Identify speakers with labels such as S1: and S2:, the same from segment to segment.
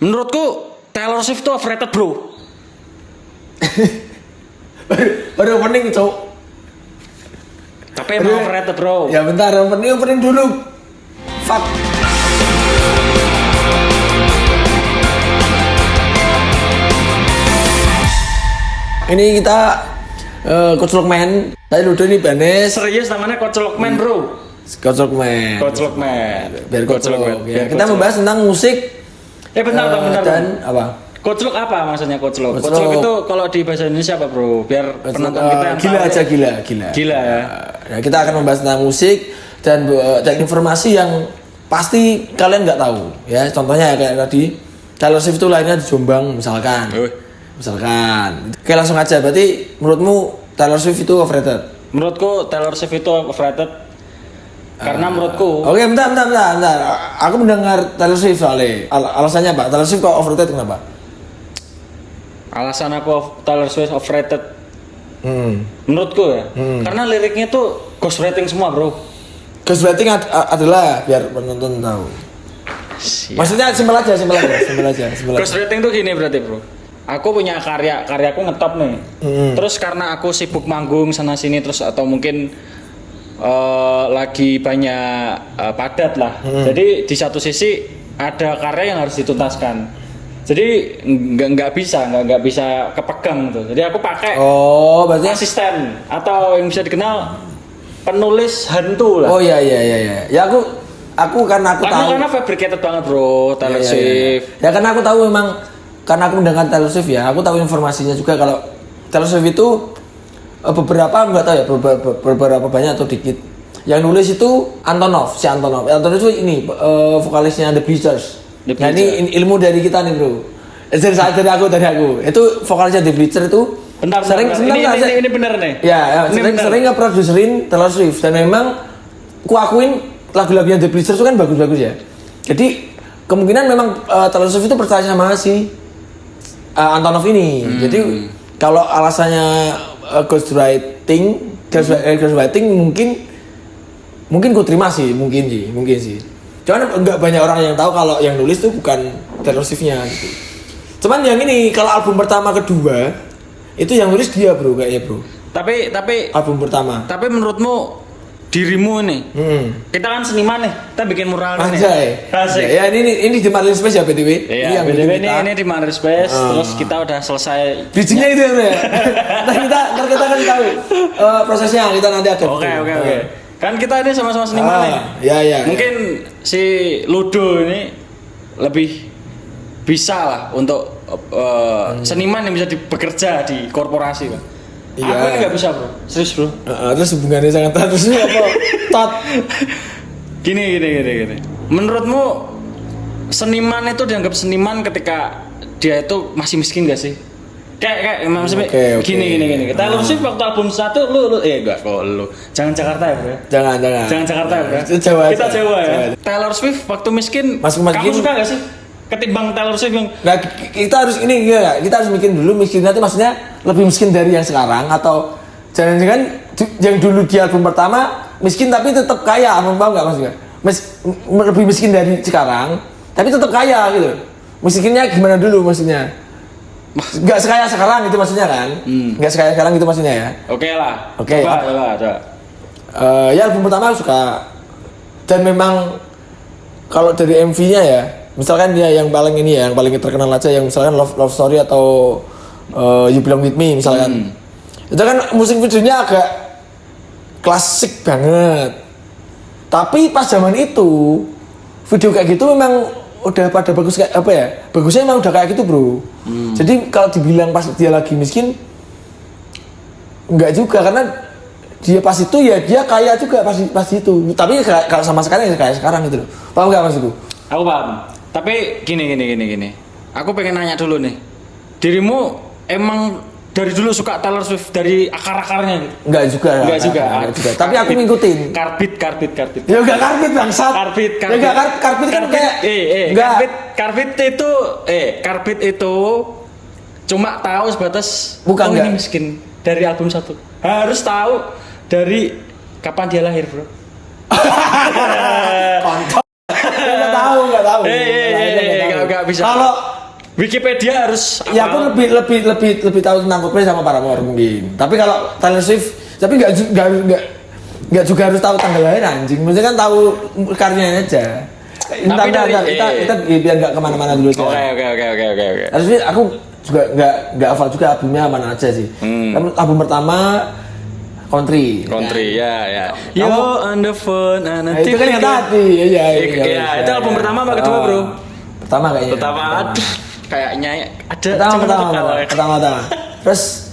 S1: Menurutku Taylor Swift tuh overrated bro.
S2: baru opening cowok.
S1: Tapi emang overrated bro.
S2: Ya bentar, opening dulu. Fuck. Ini kita Coach Lockman. Tadi Ludo ini Banes.
S1: Serius namanya Coach Lockman bro.
S2: Coach Lockman.
S1: Coach Lockman.
S2: Biar Coach Lock. Ya. Kita
S1: Coach
S2: membahas tentang musik.
S1: Bentar
S2: dan
S1: bro.
S2: apa?
S1: Coach Lock apa maksudnya Coach Lock?
S2: Coach
S1: Coach Lock
S2: Lock
S1: itu kalau di bahasa Indonesia apa bro? Biar penonton kita yang
S2: gila
S1: tahu.
S2: aja gila.
S1: Gila ya.
S2: Nah, kita akan membahas tentang musik dan informasi yang pasti kalian nggak tahu ya. Contohnya kayak tadi Taylor Swift itu lahirnya di Jombang misalkan. Oke langsung aja. Berarti menurutmu Taylor Swift itu overrated?
S1: Menurutku Taylor Swift itu overrated. Karena menurutku.
S2: Oke, bentar. Aku mendengar Taylor Swift soalnya. Alasannya apa? Taylor Swift kok overrated kenapa?
S1: Alasan aku Taylor Swift overrated. Menurutku ya. Karena liriknya tuh ghostwriting semua bro.
S2: Ghostwriting adalah biar penonton tahu.
S1: Siap.
S2: Maksudnya simpel aja.
S1: Ghostwriting tuh gini berarti bro. Aku punya karyaku ngetop nih. Terus karena aku sibuk manggung sana sini terus atau mungkin lagi banyak padat lah. Jadi di satu sisi ada karya yang harus dituntaskan. Jadi nggak bisa kepegang tuh. Jadi aku pakai
S2: berarti
S1: asisten atau yang bisa dikenal penulis hantu lah.
S2: Oh iya. Ya aku karena tahu.
S1: Karena fabricated banget bro Taylor Swift.
S2: Ya karena aku tahu memang karena aku mendengar Taylor Swift ya. Aku tahu informasinya juga kalau Taylor Swift itu beberapa nggak tahu ya beberapa banyak atau dikit yang nulis itu Antonov itu ini vokalisnya The Bleachers. Nah ini ilmu dari kita nih bro, dari aku itu vokalisnya The Bleachers itu
S1: bentar. Ini bener nih
S2: ya sering ngeproduserin Taylor Swift dan memang ku akuin lagu-lagunya The Bleachers itu kan bagus-bagus ya. Jadi kemungkinan memang Taylor Swift itu percaya sama si Antonov ini. Jadi kalau alasannya ghostwriting mungkin ku terima sih, mungkin sih. Cuman enggak banyak orang yang tahu kalau yang nulis tuh bukan Taylor Swift-nya gitu. Cuman yang ini kalau album pertama kedua itu yang nulis dia bro kayaknya bro.
S1: Tapi
S2: album pertama.
S1: Tapi menurutmu dirimu nih, kita kan seniman nih, kita bikin mural nih.
S2: Asik. Ya ini di Marlin Space ya BTW.
S1: Iya, BTW ini di Marlin Space, terus kita udah selesai.
S2: Bridging-nya itu ya bro ya. Ntar kita kan tahu prosesnya kita nanti ada.
S1: Oke. Kan kita ini sama-sama seniman nih.
S2: Iya.
S1: Mungkin si Ludo ini lebih bisa lah untuk seniman yang bisa bekerja di korporasi kan. Iya. Aku ini nggak bisa bro, serius bro.
S2: Terus hubungannya sangat terus apa? Tot.
S1: Gini. Menurutmu seniman itu dianggap seniman ketika dia itu masih miskin gak sih? Kayak maksudnya gini. Taylor Swift waktu album 1 lu enggak kok lu. Jangan Jakarta ya bro. Jangan Jakarta ya bro. Kita Jawa ya. Taylor Swift waktu miskin. Kamu suka gak sih? Ketimbang Taylor Swift yang
S2: kita harus kita harus mikir dulu miskin nanti maksudnya lebih miskin dari yang sekarang atau jangan-jangan yang dulu di album pertama miskin tapi tetap kaya, paham nggak maksudnya? Lebih miskin dari sekarang tapi tetap kaya gitu. Miskinnya gimana dulu maksudnya? Nggak sekaya sekarang itu maksudnya kan? Nggak sekaya sekarang itu maksudnya ya?
S1: Oke lah. Coba.
S2: Ya album pertama aku suka dan memang kalau dari MV-nya ya. Misalkan dia yang paling terkenal aja yang misalkan Love Story atau You Belong With Me misalkan. Itu kan musik videonya agak klasik banget. Tapi pas zaman itu video kayak gitu memang udah pada bagus kayak apa ya? Bagusnya memang udah kayak gitu, Bro. Jadi kalau dibilang pas dia lagi miskin enggak juga karena dia pas itu ya dia kaya juga pas itu. Tapi kalau sama sekarang ya kayak sekarang gitu loh. Paham enggak maksudku?
S1: Aku paham. Tapi gini. Aku pengen nanya dulu nih. Dirimu emang dari dulu suka Taylor Swift dari akar-akarnya gitu?
S2: Enggak juga. Tapi aku ngikutin.
S1: Karbit.
S2: Ya enggak karbit bangsat.
S1: Karbit.
S2: Ya enggak karbit kan kayak
S1: Karbit itu cuma tahu sebatas ini miskin dari album 1. Harus tahu dari kapan dia lahir, Bro.
S2: Kontol. Enggak tahu.
S1: Enggak bisa. Wikipedia harus
S2: Ya aku lebih tahu tentang Coldplay sama Paramore mungkin. Tapi kalau Taylor Swift, tapi nggak juga harus tahu tanggal lahir anjing. Maksudnya kan tahu karyanya aja. Kita biar nggak kemana-mana dulu aja.
S1: Oke.
S2: Taylor Swift aku juga nggak hafal juga albumnya mana aja sih. Album pertama Country.
S1: Ya. Yo on the phone,
S2: Itu kan yang tadi. Iya.
S1: Itu album pertama apa kedua, Bro?
S2: Pertama kayaknya.
S1: Pertama, aduh, kayaknya ada.
S2: Pertama. Terus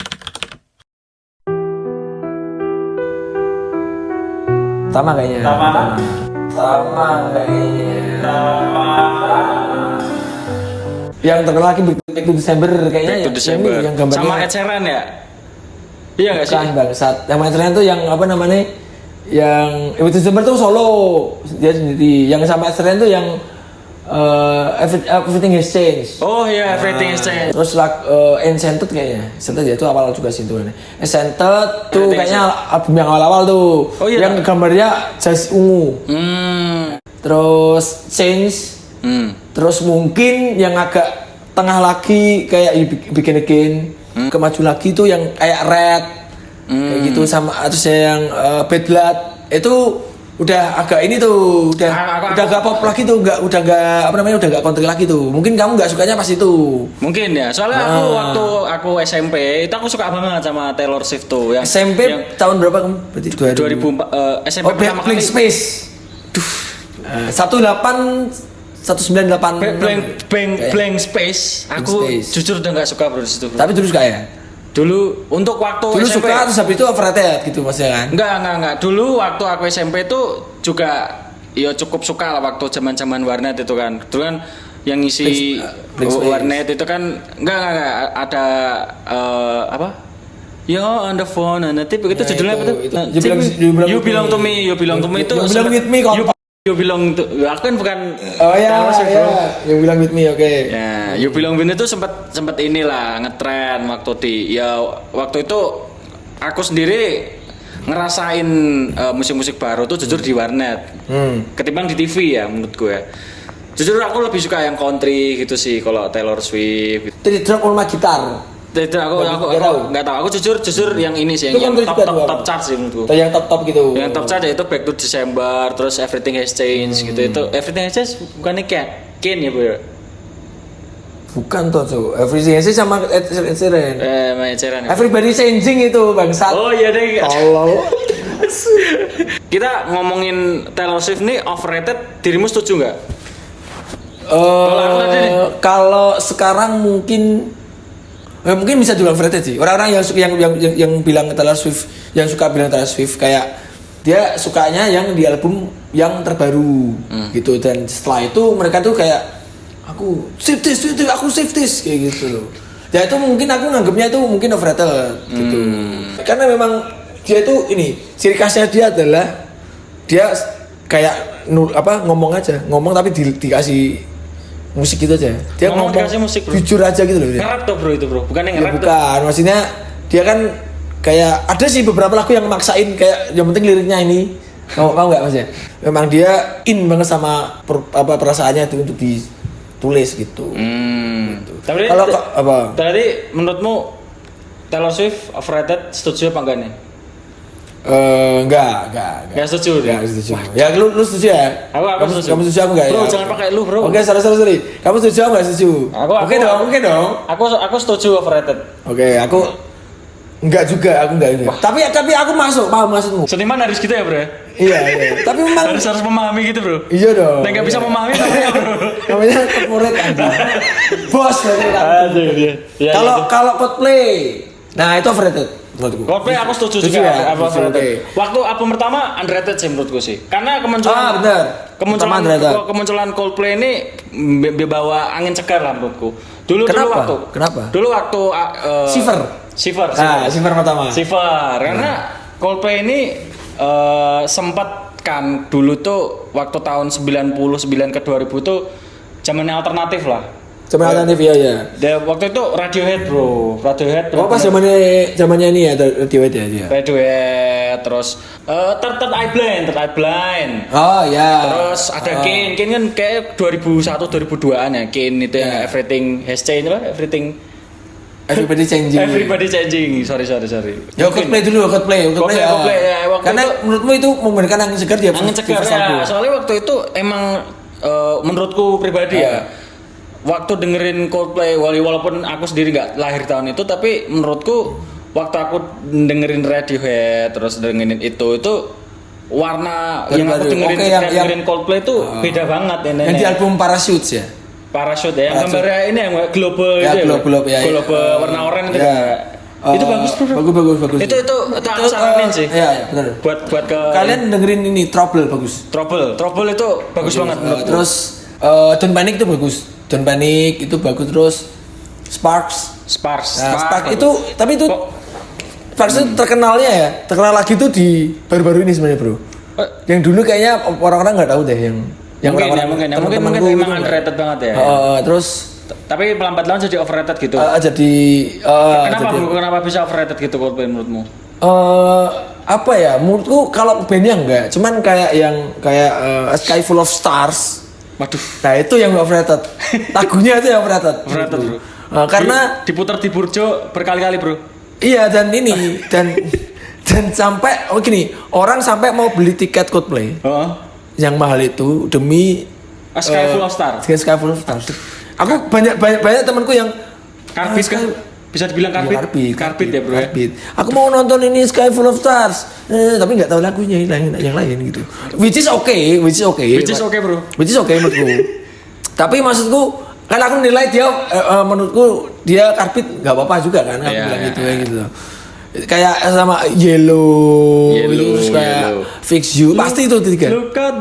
S2: Pertama kayaknya. Yang terkenal lagi Back to December kayaknya.
S1: Back to December.
S2: Yang gambarnya
S1: sama Ed Sheeran ya? Iya nggak sih?
S2: Bukan bangsat. Yang Ed Sheeran tuh yang apa namanya? Yang Back to December tuh solo dia sendiri. Yang sama Ed Sheeran tuh yang Everything Has Changed.
S1: Oh iya, Everything Has Changed.
S2: Terus Enchanted kayaknya. Enchanted ya itu awal juga sih itu. Enchanted tuh kayaknya album yang awal-awal tuh.
S1: Oh, iya.
S2: Yang gambarnya jas ungu. Terus Change. Terus mungkin yang agak tengah lagi kayak Begin Again. Kemaju lagi tuh yang kayak Red. Kayak gitu sama terus yang Bad Blood. Itu udah agak ini tuh udah gak pop lagi tuh udah gak country lagi tuh. Mungkin kamu nggak sukanya pas itu.
S1: Mungkin ya, soalnya aku waktu aku SMP itu aku suka banget sama Taylor Swift tuh yang
S2: SMP yang, tahun berapa kamu? Berarti
S1: 2004 SMP pertama
S2: Blank
S1: kali.
S2: Space. 1998
S1: Blank Space. Aku jujur udah nggak suka bro di situ.
S2: Tapi dulu suka ya?
S1: Dulu untuk waktu
S2: dulu
S1: SMP
S2: suka terus habis itu overrated gitu maksudnya kan?
S1: Enggak. Dulu waktu aku SMP itu juga ya cukup suka lah waktu zaman-zaman warnet itu kan. Dulu kan yang ngisi warnet itu kan enggak ada apa? Yo on the phone on the tip itu judulnya apa tuh? You belong to me itu.
S2: You belong with me
S1: You belong to, aku kan bukan.
S2: Oh ya. You belong with me, oke.
S1: Ya, You belong with me itu sempat inilah ngetren waktu itu aku sendiri ngerasain musik-musik baru tuh jujur di warnet. Ketimbang di TV ya menurutku ya. Jujur aku lebih suka yang country gitu sih kalau Taylor Swift.
S2: Tadi drop sama gitar.
S1: Aku nggak tahu. Aku jujur yang ini sih yang top chart sih menurutku.
S2: Yang top gitu.
S1: Yang top chart itu Back to December, terus Everything Has Changed gitu. Itu Everything Has Changed bukannya Ken ya, Bro?
S2: Bukan tuh. Everything Has Changed sama Ed Sheeran.
S1: Ed Sheeran.
S2: Everybody Changing itu bangsat.
S1: Oh iya deh.
S2: Allah.
S1: Kita ngomongin Taylor Swift nih overrated, dirimu setuju nggak?
S2: Kalau sekarang mungkin bisa juga overrated sih. Orang-orang yang bilang Taylor Swift, yang suka bilang Taylor Swift kayak dia sukanya yang di album yang terbaru gitu, dan setelah itu mereka tuh kayak aku Swifties kayak gitu loh. Ya itu mungkin aku nganggapnya itu mungkin overrated gitu. Karena memang dia itu ciri khasnya dia adalah dia kayak ngomong tapi dikasih musik gitu aja. Dia ngomong
S1: musik, bro.
S2: Jujur aja gitu loh dia.
S1: Ngerap tuh bro itu bro, bukan yang ngerap.
S2: Bukan, maksudnya dia kan kayak ada sih beberapa lagu yang maksain kayak yang penting liriknya ini. Kamu nggak maksudnya? Memang dia banget sama perasaannya itu untuk ditulis gitu. Gitu.
S1: Tapi
S2: kalau apa?
S1: Tadi menurutmu Taylor Swift overrated, setuju apa enggak nih?
S2: Enggak setuju. Ya lu setuju ya?
S1: Aku setuju.
S2: Kamu setuju aku enggak ya?
S1: Bro, jangan pakai lu, bro.
S2: Oke, sorry. Kamu setuju aku enggak setuju? Oke dong.
S1: Aku setuju overrated.
S2: Oke, aku enggak juga. Tapi aku masuk, paham maksudmu.
S1: Seniman harus gitu ya, bro?
S2: Iya. Tapi memang
S1: harus memahami gitu, bro.
S2: Iya dong.
S1: Nek enggak bisa memahami namanya, bro.
S2: Namanya corporate aja. Bos berarti kan.
S1: Iya.
S2: Kalau Coldplay. Nah, itu overrated.
S1: Coldplay aku setuju juga ya, waktu album pertama underrated sih menurutku sih, karena kemunculan Coldplay ini bawa angin segar lah menurutku. Dulu waktu Shiver
S2: pertama.
S1: Shiver karena Coldplay ini sempat kan dulu tuh waktu tahun 99 ke 2000 tuh zamannya alternatif lah.
S2: Zaman alternatif ya.
S1: Waktu itu Radiohead bro, Radiohead.
S2: Oh pas zamannya ini ya Radiohead ya dia.
S1: Radiohead, terus Third Eye Blind.
S2: Oh ya.
S1: Terus ada Kane kan kayak 2001 2002-an ya. Kane itu yang Everything Has Changed apa?
S2: Everybody changing.
S1: Sorry.
S2: Ya Coldplay dulu, Coldplay
S1: ya.
S2: Karena menurutmu itu memberikan angin segar dia.
S1: Angin segar ya. Soalnya waktu itu emang menurutku pribadi ya. Waktu dengerin Coldplay, walaupun aku sendiri nggak lahir tahun itu, tapi menurutku waktu aku dengerin Radiohead terus dengerin itu warna yang aku dengerin Coldplay itu beda banget ya.
S2: Yang di album Parachutes ya.
S1: Parachute ya, yang gambarnya ini yang global
S2: ya,
S1: itu
S2: global
S1: warna oranye itu itu bagus bro.
S2: Bagus.
S1: Itu aku saranin sih.
S2: Iya, benar.
S1: Buat ke
S2: kalian dengerin ini Trouble bagus.
S1: Trouble itu bagus banget.
S2: Terus Don't Panic itu bagus. Don't Panic itu bagus terus Sparks itu tapi itu Sparks itu terkenal lagi tuh di baru-baru ini sebenarnya bro. Yang dulu kayaknya orang-orang nggak tahu deh yang
S1: mungkin emang underrated banget ya.
S2: Terus
S1: tapi pelambat laun jadi overrated gitu. Kenapa bisa overrated gitu Coldplay menurutmu?
S2: Apa ya? Menurutku kalau bandnya enggak, cuman kayak A Sky Full of Stars.
S1: Waduh.
S2: Nah itu yang overrated. Lagunya itu yang overrated.
S1: Overrated bro.
S2: Karena
S1: diputar di Burjo berkali-kali bro.
S2: Iya dan sampai gini, orang sampai mau beli tiket Coldplay. Yang mahal itu demi
S1: Sky Full of Stars.
S2: Sky Full of Stars. Aku banyak temanku yang
S1: karbit kan? Bisa dibilang karbit ya bro.
S2: Karbit. Aku mau nonton ini Sky Full of Stars, tapi nggak tahu lagunya yang lain gitu. Which is okay bro. Which is okay menurutku. Tapi maksudku kan aku nilai dia menurutku dia karbit nggak apa-apa juga kan. Aku bilang gitu. Kayak sama Yellow terus kayak Fix You pasti itu tiga.
S1: Look at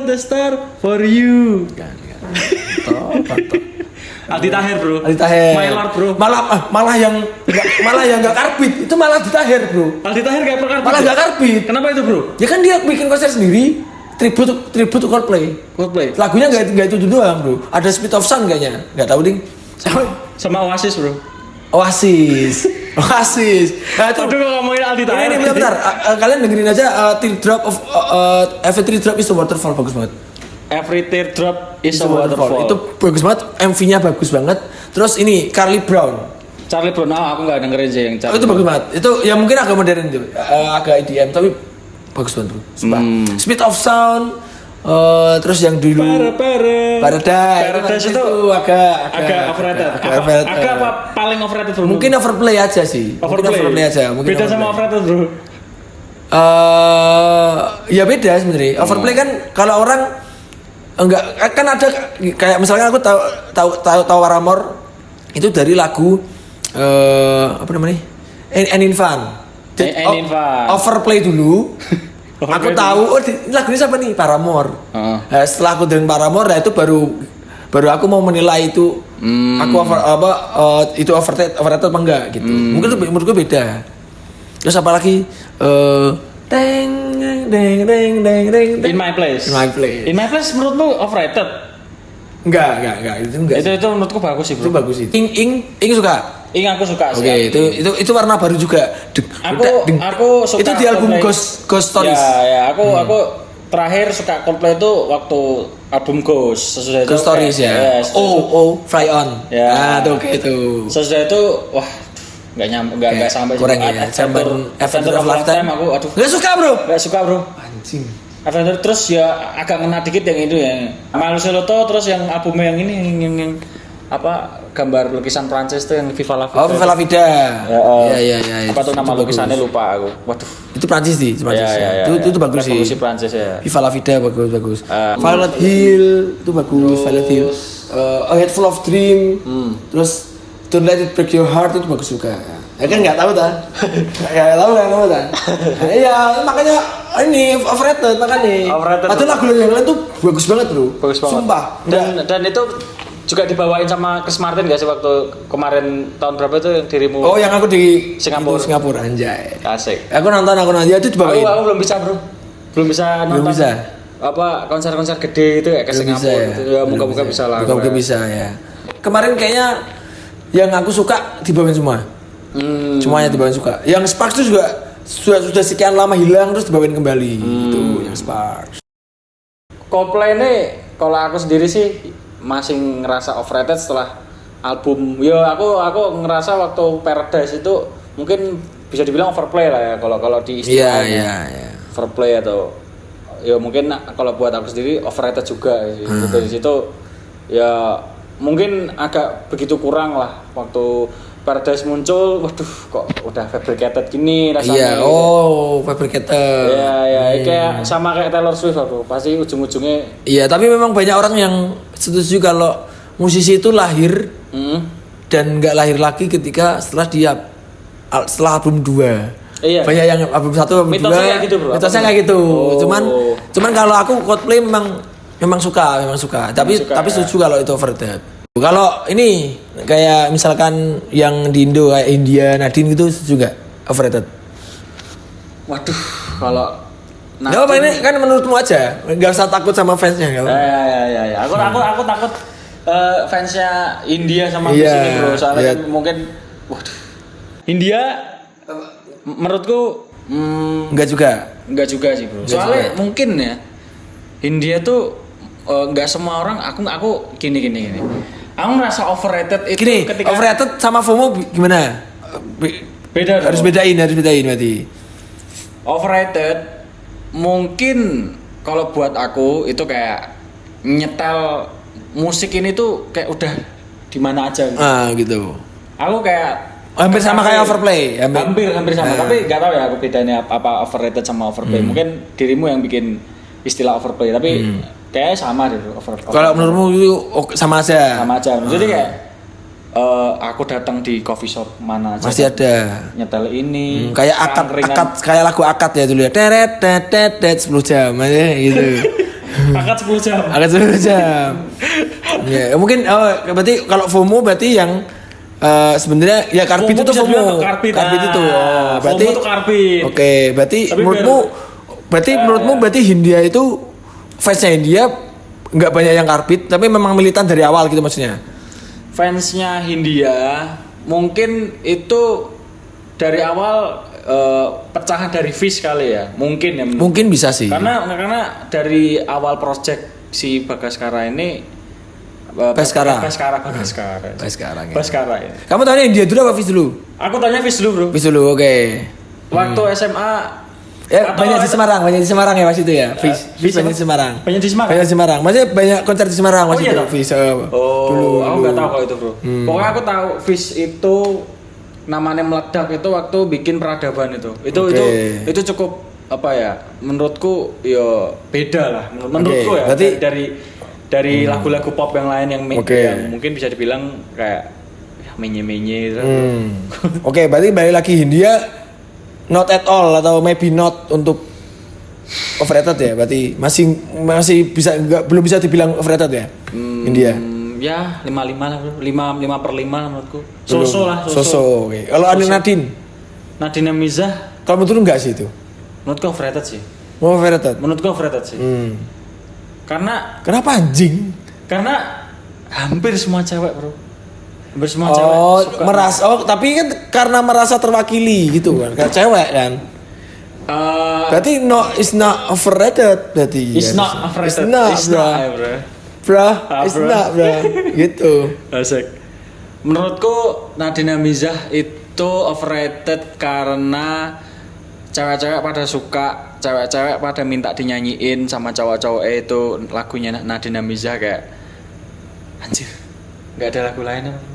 S1: the star for you. Aldi Tahir bro. My Lord bro. Malah yang nggak karbit itu malah Aldi Tahir bro. Aldi Tahir nggak karbit.
S2: Malah nggak karbit.
S1: Kenapa itu bro?
S2: Ya kan dia bikin konser sendiri. Tribute to Coldplay. Lagunya nggak itu doang bro. Ada Speed of Sound kayaknya. Nggak tahu ding.
S1: Sama Oasis bro.
S2: Oasis. Nah, itu
S1: ngomongin Aldi Tahir.
S2: Ini bentar. Kalian dengerin aja Teardrop of Every Teardrop is a Waterfall bagus banget.
S1: Every Teardrop is a Waterfall.
S2: Itu bagus banget. MV-nya bagus banget. Terus ini Charlie Brown,
S1: aku nggak dengerin sih yang Charlie.
S2: Itu bagus banget. Itu ya mungkin agak modern tuh, agak EDM tapi bagus banget tuh. Speed of Sound. Terus yang dulu Paradise itu agak overrated. Agak
S1: paling overrated bro.
S2: Mungkin overplay aja sih.
S1: Beda sama overrated bro.
S2: Ya beda sebenarnya. Overplay kan kalau orang enggak kan ada kayak misalnya aku tahu Paramore itu dari lagu apa namanya? An Infant. Overplay dulu. Aku tahu lagunya siapa nih? Paramore. Setelah aku dengerin Paramore, itu baru aku mau menilai itu aku itu overrated apa enggak gitu. Mungkin itu menurut gue beda. Terus apalagi
S1: In My Place menurutmu overrated?
S2: Enggak itu enggak.
S1: Itu menurutku bagus sih bro.
S2: Itu bagus sih. Ing suka.
S1: Aku suka sih.
S2: Oke, itu warna baru juga.
S1: Aku suka.
S2: Itu di album Ghost Stories.
S1: Ya, aku terakhir suka Coldplay itu waktu album Ghost. Sesudah itu
S2: Ghost Stories ya. Fly On.
S1: Ya.
S2: Tuh itu.
S1: Sesudah itu enggak sampai
S2: kurang ya. Adventure of Lifetime
S1: aku
S2: Enggak suka, Bro. Anjing.
S1: Adventure terus ya agak kena dikit yang itu ya. Malusia Loto terus yang albumnya yang ini yang apa gambar lukisan Prancis tuh yang Viva La Vida.
S2: Viva La Vida. Iya.
S1: Apa tuh nama lukisannya lupa aku. Waduh.
S2: Itu Prancis sih, Itu bagus sih.
S1: Revolusi Prancis ya.
S2: Viva La Vida bagus. Violet Hill itu bagus. Violet Hill. A Head Full of Dream. Terus Don't Let It Break Your Heart itu bagus juga. Ya kan nggak tahu kan? Iya, makanya ini overrated makanya. Padahal lagu yang lain tuh bagus banget bro.
S1: Bagus banget.
S2: Sumpah.
S1: Dan itu juga dibawain sama Chris Martin gak sih waktu kemarin tahun berapa itu yang dirimu?
S2: Oh yang aku di
S1: Singapura
S2: anjay.
S1: Asik.
S2: Aku nonton itu dibawain.
S1: Aku belum bisa bro. Belum bisa nonton.
S2: Belum bisa.
S1: apa konser-konser gede itu kayak ke Singapura
S2: ya.
S1: gitu. Ya moga-moga bisa lah.
S2: Moga-moga bisa ya. Kemarin kayaknya yang aku suka dibawain semua. Semuanya dibawain suka. Yang Sparks itu juga sudah sekian lama hilang terus dibawain kembali gitu yang Sparks.
S1: Coldplay ini kalau aku sendiri sih masih ngerasa overrated setelah album. Yo aku ngerasa waktu Paradise itu mungkin bisa dibilang overplay lah ya kalau di istilahnya.
S2: Iya.
S1: Overplay atau ya mungkin kalau buat aku sendiri overrated juga sih. Dari situ ya mungkin agak begitu kurang lah waktu Paradise muncul, waduh kok udah fabricated gini rasanya.
S2: Iya, fabricated.
S1: Iya, kayak sama kayak Taylor Swift aku, pasti ujung-ujungnya.
S2: Iya, tapi memang banyak orang yang setuju kalau musisi itu lahir dan nggak lahir lagi ketika setelah album 2.
S1: Iya.
S2: Banyak yang album 1, album 2.
S1: Mitosnya kayak gitu, bro.
S2: Mitosnya kayak gitu.
S1: Oh.
S2: Cuman kalau aku Coldplay memang suka. Tapi setuju kalau itu overrated. Kalau ini kayak misalkan yang di Indo kayak India, Nadine gitu juga overrated.
S1: Waduh, kalau
S2: Gak apa ini kan menurutmu aja, nggak usah takut sama fansnya ya.
S1: Ya. Aku takut fansnya India sama sini bro, soalnya kan mungkin, waduh, India menurutku
S2: nggak juga
S1: sih bro. Soalnya mungkin ya India tuh nggak semua orang. Aku gini. Aku ngerasa overrated itu
S2: gini,
S1: ketika
S2: overrated sama FOMO gimana?
S1: Beda.
S2: Harus bedain berarti.
S1: Overrated mungkin kalau buat aku itu kayak nyetel musik ini tuh kayak udah di mana aja gitu.
S2: Gitu.
S1: Aku kayak
S2: hampir sama kayak overplay.
S1: Hampir sama. Tapi nggak tahu ya aku bedanya apa overrated sama overplay. Mungkin dirimu yang bikin istilah overplay, tapi kayaknya sama deh overplay.
S2: Kalau menurutmu itu sama aja.
S1: Jadi kayak aku datang di coffee shop mana aja
S2: masih ada
S1: nyetel ini
S2: kayak akad kayak lagu akad ya dulu ya teret 10 jam aja gitu.
S1: Akad 10 jam.
S2: Ya mungkin berarti kalau FOMO berarti yang sebenarnya ya karbit itu FOMO. Karbit itu. Berarti
S1: FOMO itu karbit.
S2: Oke, berarti menurutmu berarti Hindia itu fansnya Hindia nggak banyak yang karbit tapi memang militan dari awal gitu maksudnya.
S1: Fansnya Hindia mungkin itu dari awal pecahan dari Fish kali ya, mungkin
S2: bisa sih
S1: karena dari awal project si Bagaskara ini Bagaskara ya.
S2: Kamu tanya Hindia dulu apa Fish dulu?
S1: Aku tanya Fish dulu bro.
S2: Fish dulu, oke.
S1: Waktu SMA
S2: ya banyak di Semarang ya pas itu ya. Fish banyak di Semarang. Maksudnya banyak konser di Semarang pas itu Fish.
S1: Dulu. Aku nggak tahu kalau itu bro. Pokoknya aku tahu Fish itu namanya meledak itu waktu bikin Peradaban itu. Itu cukup apa ya? Menurutku ya beda lah. Menurutku ya.
S2: Berarti
S1: dari lagu-lagu pop yang lain yang mungkin bisa dibilang kayak menye-menye.
S2: Oke, berarti balik lagi Hindia. Not at all atau maybe not untuk overrated ya, berarti masih bisa belum bisa dibilang overrated ya India.
S1: Ya 5/5 lah bro, 5/5 menurutku. So lah.
S2: Oke. Kalau Nadine
S1: Amizah,
S2: kalau menurut enggak sih itu?
S1: Menurutku overrated sih. Menurutku overrated sih. Kenapa
S2: anjing?
S1: Karena hampir semua cewek bro.
S2: Tapi kan karena merasa terwakili gitu kan, kayak cewek kan. Berarti it's not overrated berarti.
S1: It's not overrated.
S2: Bro. Gitu.
S1: Asik. Menurutku Nadine Amizah itu overrated karena cewek-cewek pada suka, cewek-cewek pada minta dinyanyiin sama cowok-cowok itu lagunya Nadine Amizah kayak anjir. Enggak ada lagu lain apa?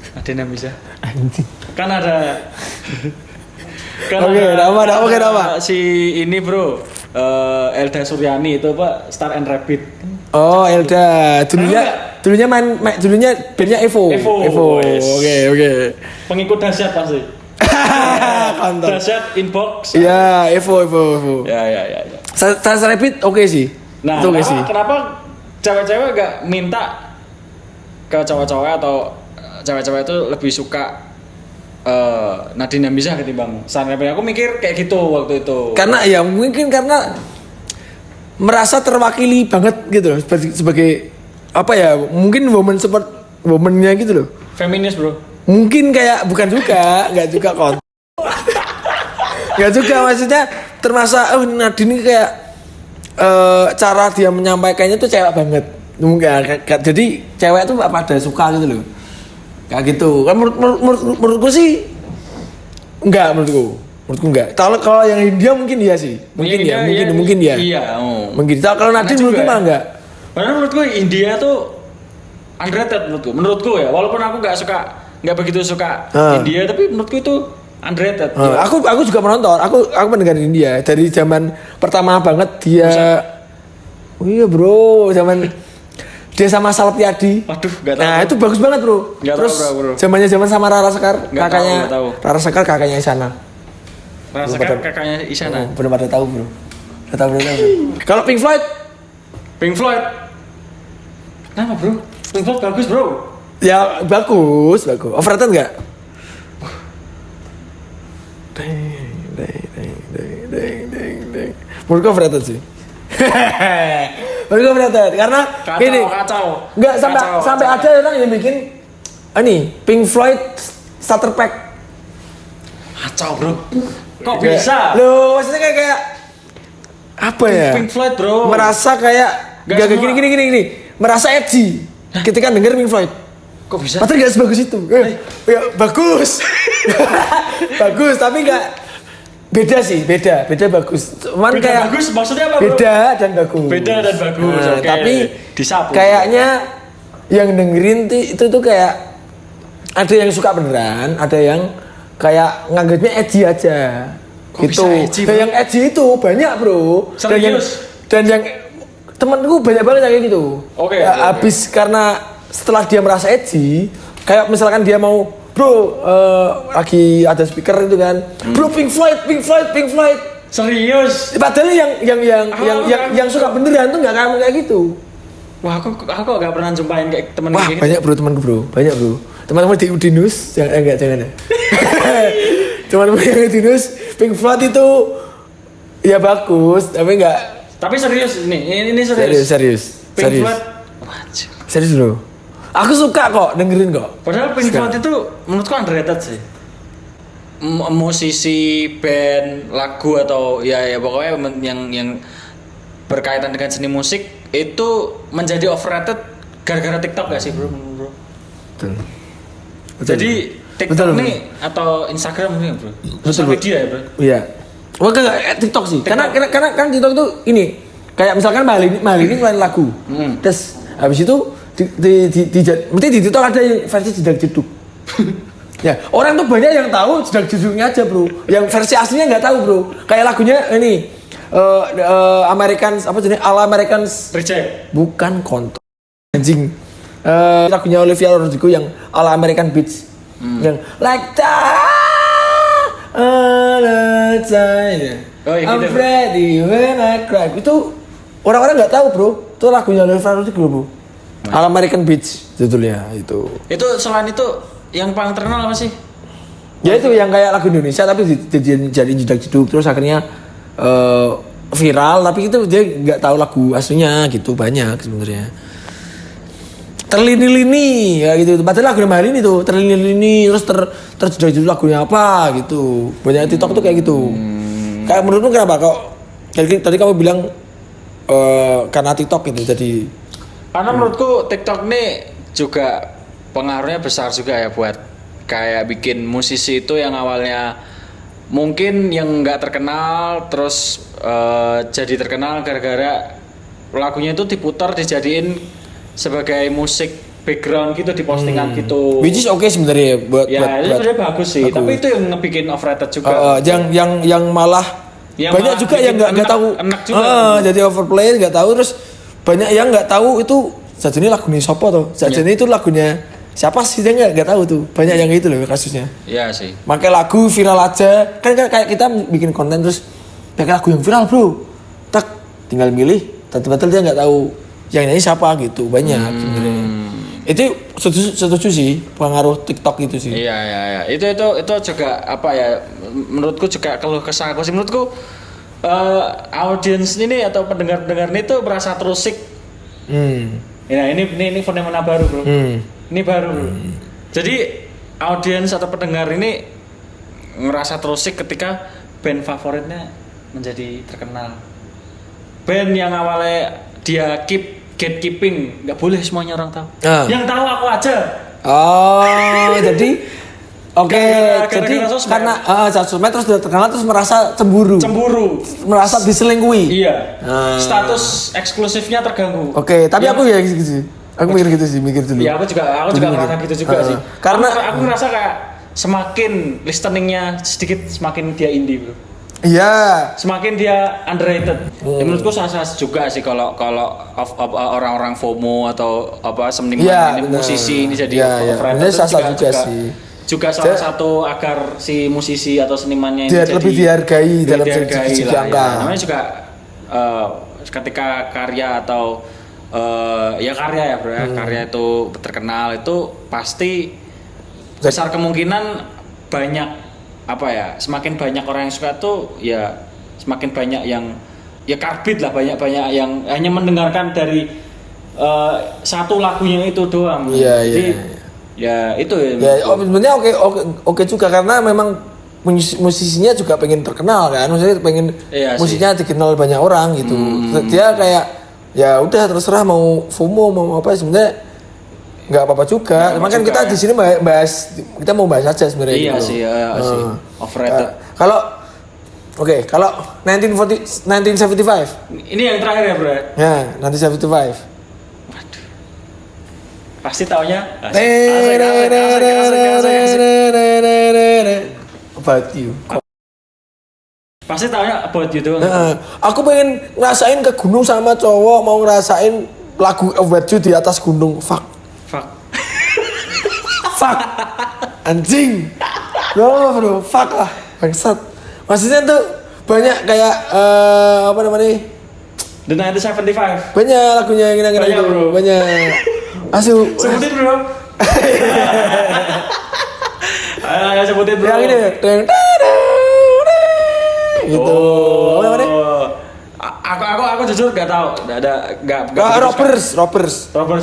S1: Nadine Amizah.
S2: Anjing.
S1: Kan ada.
S2: Nama.
S1: Si ini bro, Elda Suryani itu apa? Star and Rabbit.
S2: Oh, Elda. Dulunya bandnya Evo. Oke.
S1: Pengikut dahsyat pasti. Dahsyat inbox.
S2: Iya, Evo.
S1: Ya.
S2: Star Rabbit oke sih.
S1: Nah, kenapa cewek-cewek gak minta ke cowok-cowok atau cewek-cewek itu lebih suka Nadine Amizah ketimbang Star Rabbit? Aku mikir kayak gitu waktu itu.
S2: Karena ya mungkin karena merasa terwakili banget gitu loh sebagai apa ya, mungkin woman-nya gitu loh.
S1: Feminis, Bro.
S2: Mungkin kayak bukan juga, nggak juga nggak juga, maksudnya termasa Nadine kayak cara dia menyampaikannya tuh cewek banget. Mungkin jadi cewek tuh pada suka gitu loh. Kayak gitu. Kan menurutku sih enggak, menurutku enggak. Kalau yang India mungkin iya sih. Mungkin ya, mungkin dia.
S1: Iya,
S2: Mungkin. Kalau Nadine menurutku malah enggak.
S1: Padahal menurutku India tuh underrated menurutku ya. Walaupun aku nggak begitu suka India, tapi menurutku itu underrated.
S2: Aku juga menonton. Aku mendengar India dari zaman pertama banget dia. Oh iya, Bro, zaman dia sama Salpiadi.
S1: Waduh, gak tahu.
S2: Nah, itu bagus banget, Bro.
S1: Gak
S2: Terus
S1: tahu, bro.
S2: zaman sama Rara Sekar, kakaknya.
S1: Gak tahu.
S2: Rara Sekar kakaknya Isyana.
S1: Rara Sekar kakaknya Isyana.
S2: Belum pada tahu, Bro. Belum tahu. Kalau Pink Floyd?
S1: Kenapa, Bro? Pink Floyd bagus, Bro.
S2: Ya, bagus. Overrated enggak? Deng. Menurutku overrated sih. Menurutku overrated karena
S1: kacau.
S2: Enggak sampai ada orang yang bikin ini Pink Floyd starter pack.
S1: Kacau, Bro. Kok bisa?
S2: Loh, maksudnya kayak apa ya?
S1: Pink Floyd, Bro.
S2: Merasa kayak gak gini. Merasa edgy ketika denger Pink Floyd.
S1: Kok bisa?
S2: Padahal gak sebagus itu. Ya bagus. Bagus, tapi gak beda bagus. Cuman
S1: beda
S2: kayak
S1: bagus maksudnya apa, Bro?
S2: Beda dan bagus.
S1: Nah, okay.
S2: Tapi
S1: disapu.
S2: Kayaknya yang dengerin itu tuh kayak ada yang suka beneran, ada yang kayak nganggapnya edgy aja.
S1: Kok
S2: gitu.
S1: bisa edgy,
S2: Dan yang edgy itu banyak, Bro.
S1: Serius?
S2: Dan yang temanku banyak banget yang kayak gitu.
S1: Oke.
S2: Habis karena setelah dia merasa edgy, kayak misalkan dia mau, Bro, lagi ada speaker itu kan, Bro, Pink Floyd.
S1: Serius?
S2: Padahal yang suka beneran tuh nggak kayak gitu.
S1: Wah, aku gak pernah jumpain kayak temen
S2: Wah,
S1: gitu.
S2: banyak, Bro, temanku, Bro. Banyak, Bro. Teman-teman di Udinus, jangan ya. Teman-teman yang Udinus, Pink Floyd itu ya bagus, tapi nggak.
S1: Tapi serius ini
S2: Serius.
S1: Pink Floyd. Wajib.
S2: Serius, Bro. Aku suka kok, dengerin kok.
S1: Padahal Pink Floyd itu menurutku underrated sih. Musisi, band, lagu atau ya pokoknya yang berkaitan dengan seni musik itu menjadi overrated gara-gara TikTok gak sih, Bro?
S2: Betul.
S1: Jadi TikTok nih atau Instagram nih, Bro? Sosial media ya, Bro?
S2: Iya. Wah, enggak TikTok sih. Karena kan TikTok tuh ini kayak misalkan Mali ini ngeluarin lagu. Terus habis itu di TikTok ada versi jedak jeduk. Ya, orang tuh banyak yang tahu jedak jeduknya aja, Bro. Yang versi aslinya nggak tahu, Bro. Kayak lagunya ini Americans apa jenis All Americans
S1: Reject.
S2: Bukan kontol. Anjing. Lagunya Olivia Rodrigo yang All American Beach. Yang like that all the time. I'm ready when I cry. Itu orang-orang nggak tahu, Bro. Itu lagunya Olivia Rodrigo, Bro. All American Beach judulnya itu.
S1: Itu selain itu yang paling terkenal apa sih?
S2: Ya itu yang kayak lagu Indonesia tapi jadi jedak-jeduk terus akhirnya viral, tapi itu dia nggak tahu lagu aslinya gitu, banyak sebenarnya. Terlini-lini ya gitu. Padahal lagu Mali ini tuh terlini-lini terus terjedak-jeduk lagunya apa gitu. Banyak TikTok tuh kayak gitu. Kayak menurutmu kenapa kok? Tadi kamu bilang karena TikTok itu jadi.
S1: Karena menurutku TikTok ini juga pengaruhnya besar juga ya buat kayak bikin musisi itu yang awalnya mungkin yang nggak terkenal terus jadi terkenal gara-gara lagunya itu diputar dijadiin sebagai musik background gitu di postingan gitu.
S2: Which is okay sebenarnya buat
S1: itu sebenarnya bagus sih, tapi itu yang ngebikin overrated juga.
S2: Yang malah yang banyak malah juga yang nggak tahu.
S1: Enak juga.
S2: Jadi overplay nggak tahu, terus banyak yang nggak tahu itu sajane lagunya siapa tuh. Sajane itu lagunya siapa sih, dia nggak tahu tuh. Banyak yang gitu loh kasusnya.
S1: Iya sih.
S2: Pakai lagu viral aja. Kan kayak kita bikin konten terus pakai lagu yang viral, Bro. Tak tinggal milih, betul dia nggak tahu yang nyanyi siapa gitu. Banyak sebenarnya. Itu setuju sih pengaruh TikTok itu sih.
S1: Iya. Itu juga apa ya? Menurutku juga keluh kesah aku sih. Menurutku audiens ini atau pendengar-pendengar ini tuh merasa terusik. Ya ini fenomena baru bro. Ini baru bro. Jadi audiens atau pendengar ini ngerasa terusik ketika band favoritnya menjadi terkenal. Band yang awalnya dia gatekeeping, nggak boleh semuanya orang tahu. Yang tahu aku aja. Oh,
S2: jadi oke, jadi karena sosmed terus udah terkenal terus merasa cemburu, merasa diselingkuhi.
S1: Iya. Status eksklusifnya terganggu.
S2: Oke, tapi aku ya gitu sih. Aku mikir dulu.
S1: Iya, aku juga ngerasa gitu juga sih.
S2: Karena
S1: aku ngerasa kayak semakin listeningnya sedikit semakin dia indie bro.
S2: Iya.
S1: Semakin dia underrated. Ya, menurutku sah-sah juga sih kalau orang-orang FOMO atau seniman musisi ini jadi overrated.
S2: Sah-sah juga sih.
S1: Juga salah satu agar si musisi atau senimannya ini
S2: jadi lebih dihargai dalam segi angka.
S1: Namanya juga ketika karya atau karya ya bro, karya itu terkenal itu pasti besar kemungkinan banyak semakin banyak orang yang suka tuh ya semakin banyak yang ya karbit lah, banyak yang hanya mendengarkan dari satu lagunya itu doang. Jadi ya itu ya.
S2: Sebenarnya oke juga karena memang musisinya juga pengen terkenal kan, maksudnya pengen musiknya dikenal banyak orang gitu. Dia kayak ya udah terserah mau FOMO mau apa sebenarnya nggak apa-apa juga. Makanya kita di sini kita mau bahas aja sebenarnya.
S1: Iya gitu. sih overrated.
S2: Kalau 1975.
S1: Ini yang terakhir ya bro.
S2: Ya 1975.
S1: Waduh. Pasti taunya.
S2: About You.
S1: Pasti taunya About You doang.
S2: Aku pengen ngerasain ke gunung sama cowok, mau ngerasain lagu About You di atas gunung. Fuck. Anjing. Bro, fuck lah. Bangsat. Maksudnya tuh banyak kayak apa namanya?
S1: The 1975.
S2: Banyak lagunya yang kira-kira itu.
S1: Bro.
S2: Banyak. Asu.
S1: Sebutin bro. Ayo sebutin bro.
S2: Yang ini. Gitu. Apa namanya?
S1: Aku jujur gak tahu. Gak.
S2: Robbers ya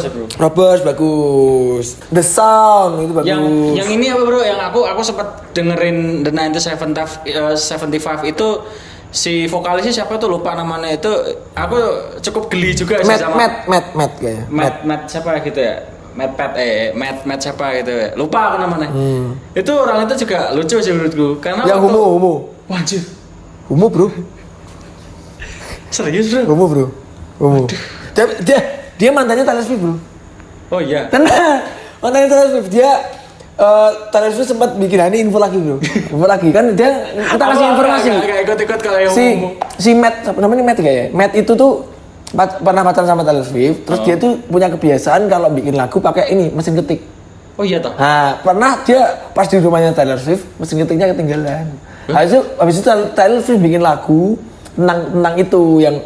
S2: bro. Robbers bagus. The Sound itu bagus.
S1: Yang ini apa bro? Yang aku sempat dengerin The 1975 itu si vokalisnya siapa tuh lupa namanya itu. Aku cukup geli juga sih sama
S2: Matt kayaknya.
S1: Matt siapa gitu ya? Matt siapa gitu ya? Lupa aku namanya. Itu orang itu juga lucu sih menurutku karena
S2: yang homo.
S1: Wajib.
S2: Homo bro.
S1: Serius bro?
S2: Homo. Dia mantannya Taylor Swift bro.
S1: Oh iya.
S2: Tenang. Mantannya Taylor Swift dia Taylor Swift sempat bikin info lagi bro. Info lagi kan dia kita kasih informasi.
S1: Gak ikut kalau yang
S2: si Matt namanya Matt kayaknya. Matt itu tuh pernah pacaran sama Taylor Swift. Terus dia tuh punya kebiasaan kalau bikin lagu pakai ini mesin ketik.
S1: Oh iya toh.
S2: Nah pernah dia pas di rumahnya Taylor Swift mesin ketiknya ketinggalan. Habis itu Taylor Swift bikin lagu tentang itu yang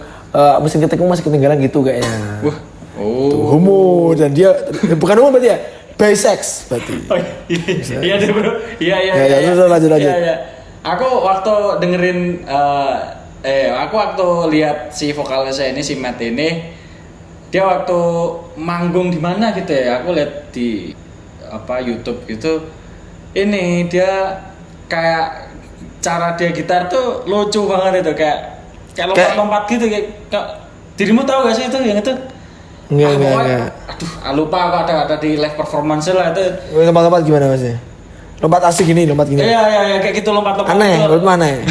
S2: mesin ketikmu masih ketinggalan gitu kayaknya.
S1: Wah. Oh.
S2: Homo dan dia bukan homo berarti ya, bisex berarti.
S1: Oh, iya deh bro. Iya.
S2: Lanjut.
S1: Iya. Aku waktu dengerin aku waktu lihat si vokalisnya ini si Matt ini dia waktu manggung di mana gitu ya. Aku lihat di YouTube gitu. Ini dia kayak cara dia gitar tuh lucu banget itu kayak lompat-lompat gitu kayak dirimu tahu gak sih itu yang itu?
S2: Enggak.
S1: Aduh, lupa aku ada di live performance lah itu.
S2: Lompat-lompat gimana Mas? Lompat asik gini, lompat gini.
S1: Iya, kayak gitu lompat-lompat.
S2: Aneh, menurut mana ya?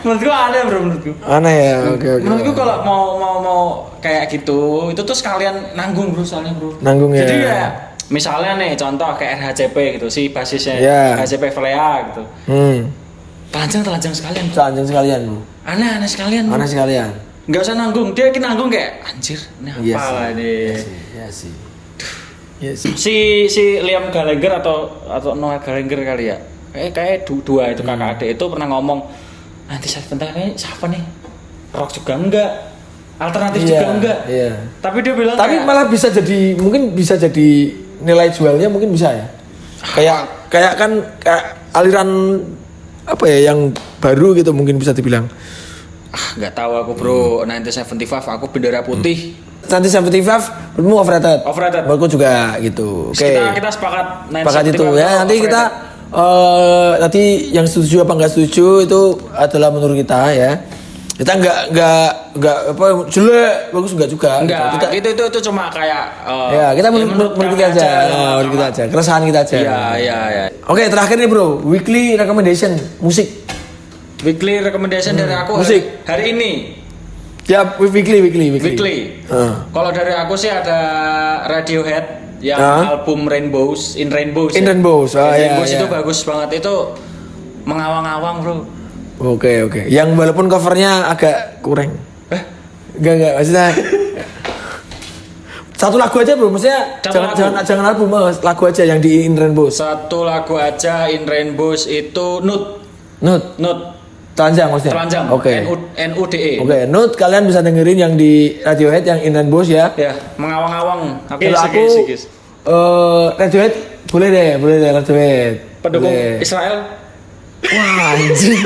S1: Menurutku aneh bro, menurutku.
S2: Aneh ya, oke.
S1: Menurutku kalau mau kayak gitu, itu tuh sekalian nanggung bro soalnya bro.
S2: Nanggung ya.
S1: Jadi ya, misalnya nih contoh kayak RHCP gitu, si basisnya RHCP Flea gitu. Telanjang sekalian.
S2: Telanjang bro.
S1: Aneh sekalian. Bro.
S2: Aneh sekalian.
S1: Nggak usah nanggung, dia nanggung kayak anjir, ini apa lah ini. Iya sih. Si Liam Gallagher atau Noel Gallagher kali ya. Kayak dua itu kakak adik itu pernah ngomong nanti sebentar ini siapa nih? Rock juga enggak. Alternatif juga enggak.
S2: Iya.
S1: Tapi dia bilang
S2: tapi malah bisa jadi nilai jualnya mungkin bisa ya. Kayak aliran apa ya yang baru gitu mungkin bisa dibilang.
S1: Nggak tahu aku bro. 1975 aku bendera putih.
S2: 1975 menurutmu overrated?
S1: Overrated.
S2: Menurutku juga gitu. Oke.
S1: Kita sepakat
S2: Sepakat itu ya. Nanti kita nanti yang setuju apa nggak setuju itu adalah menurut kita ya. Kita nggak apa jelek bagus nggak juga.
S1: Enggak,
S2: Kita,
S1: itu cuma kayak
S2: ya kita menurut kita aja, menurut kita aja, keresahan kita aja.
S1: Iya.
S2: Oke, terakhir nih bro, weekly recommendation musik.
S1: Weekly recommendation dari aku
S2: musik.
S1: hari ini.
S2: Ya, weekly.
S1: Kalau dari aku sih ada Radiohead yang album Rainbows.
S2: In Rainbows. Rainbows
S1: itu bagus banget, itu mengawang-awang bro.
S2: Oke. Yang walaupun covernya agak kurang. Enggak maksudnya. Satu lagu aja bro, maksudnya jangan album, lagu aja yang di In Rainbows.
S1: Satu lagu aja In Rainbows itu Nude.
S2: Telanjang maksudnya?
S1: Telanjang.
S2: Oke.
S1: NUDE.
S2: Oke, Nude kalian bisa dengerin yang di Radiohead yang In Rainbows ya.
S1: Ya, mengawang-awang.
S2: Kalau aku Radiohead boleh deh Radiohead.
S1: Pendukung Israel.
S2: Wah anjing.